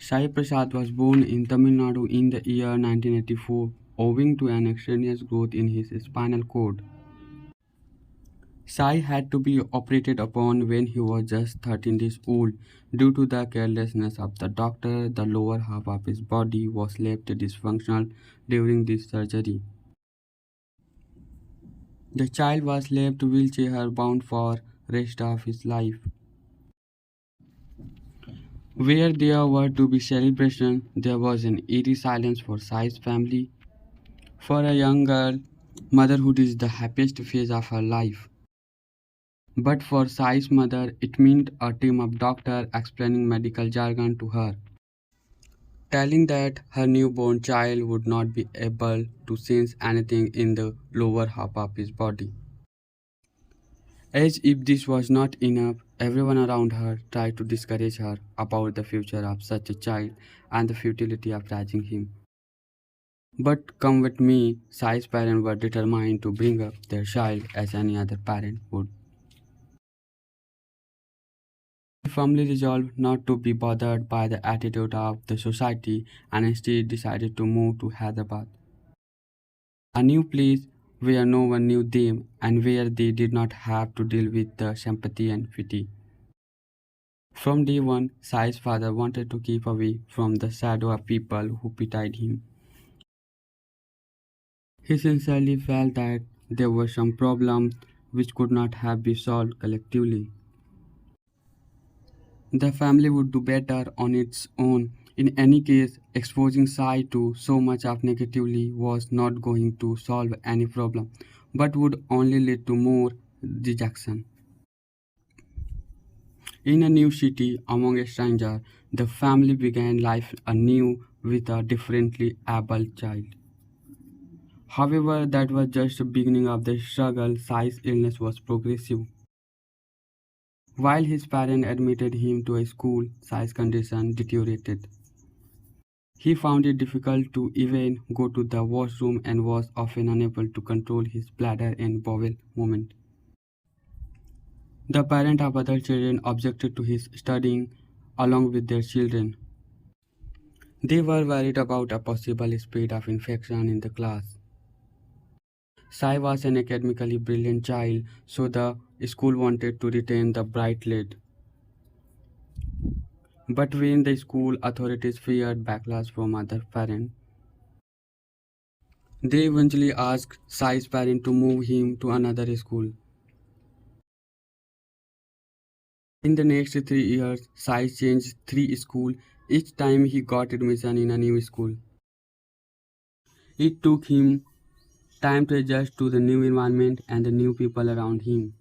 Sai Prasad was born in Tamil Nadu in the year 1984 owing to an extraneous growth in his spinal cord. Sai had to be operated upon when he was just 13 days old. Due to the carelessness of the doctor, the lower half of his body was left dysfunctional during this surgery. The child was left wheelchair bound for rest of his life. Where there were to be celebrations, there was an eerie silence for Sai's family. For a young girl, motherhood is the happiest phase of her life. But for Sai's mother, it meant a team of doctors explaining medical jargon to her, telling that her newborn child would not be able to sense anything in the lower half of his body. As if this was not enough, everyone around her tried to discourage her about the future of such a child and the futility of raising him. But come with me, Sai's parents were determined to bring up their child as any other parent would. He firmly resolved not to be bothered by the attitude of the society and instead decided to move to Hyderabad, a new place where no one knew them and where they did not have to deal with the sympathy and pity. From day one, Sai's father wanted to keep away from the shadow of people who pitied him. He sincerely felt that there were some problems which could not have been solved collectively. The family would do better on its own. In any case, exposing Sai to so much of negativity was not going to solve any problem, but would only lead to more rejection. In a new city, among a stranger, the family began life anew with a differently able child. However, that was just the beginning of the struggle. Sai's illness was progressive. While his parents admitted him to a school, Sai's condition deteriorated. He found it difficult to even go to the washroom and was often unable to control his bladder and bowel movement. The parents of other children objected to his studying along with their children. They were worried about a possible spread of infection in the class. Sai was an academically brilliant child, so the school wanted to retain the bright lad. But when the school authorities feared backlash from other parents, they eventually asked Sai's parents to move him to another school. In the next 3 years, Sai changed three schools each time he got admission in a new school. It took him time to adjust to the new environment and the new people around him.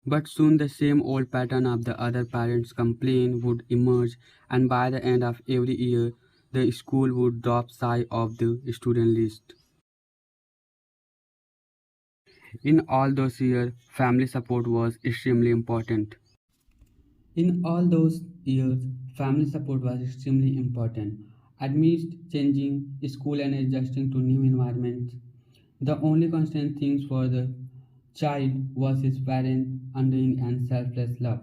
But soon the same old pattern of the other parents' complaint would emerge, and by the end of every year, the school would drop Sai off the student list. In all those years, family support was extremely important. In all those years, family support was extremely important. Amidst changing school and adjusting to new environments, the only constant things for the child was his parents' undying and selfless love.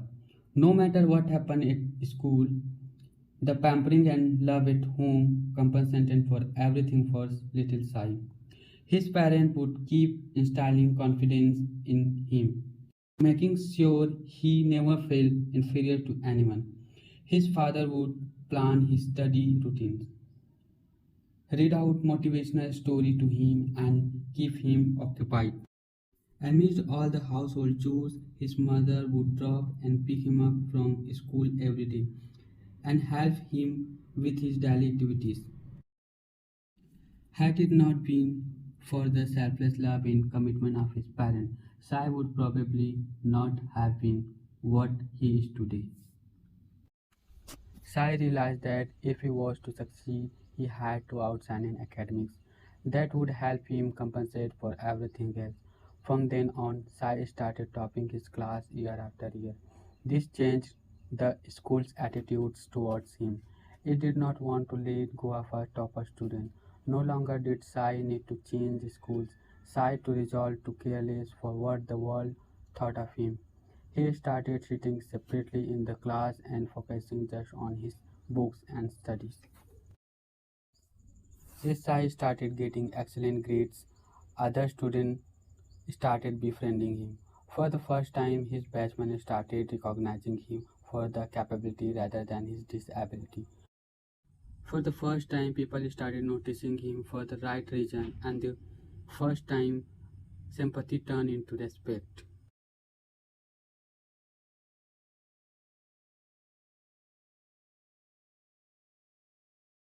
No matter what happened at school, the pampering and love at home compensated for everything for little Sai. His parents would keep instilling confidence in him, making sure he never felt inferior to anyone. His father would plan his study routines, read out motivational story to him and keep him occupied. Amidst all the household chores, his mother would drop and pick him up from school every day and help him with his daily activities. Had it not been for the selfless love and commitment of his parents, Sai would probably not have been what he is today. Sai realized that if he was to succeed, he had to outshine in academics. That would help him compensate for everything else. From then on, Sai started topping his class year after year. This changed the school's attitudes towards him. It did not want to let go of a topper student. No longer did Sai need to change schools. Sai to resolve to care less for what the world thought of him. He started sitting separately in the class and focusing just on his books and studies. As I started getting excellent grades, other students started befriending him. For the first time, his batchmates started recognizing him for the capability rather than his disability. For the first time, people started noticing him for the right reason, and the first time sympathy turned into respect.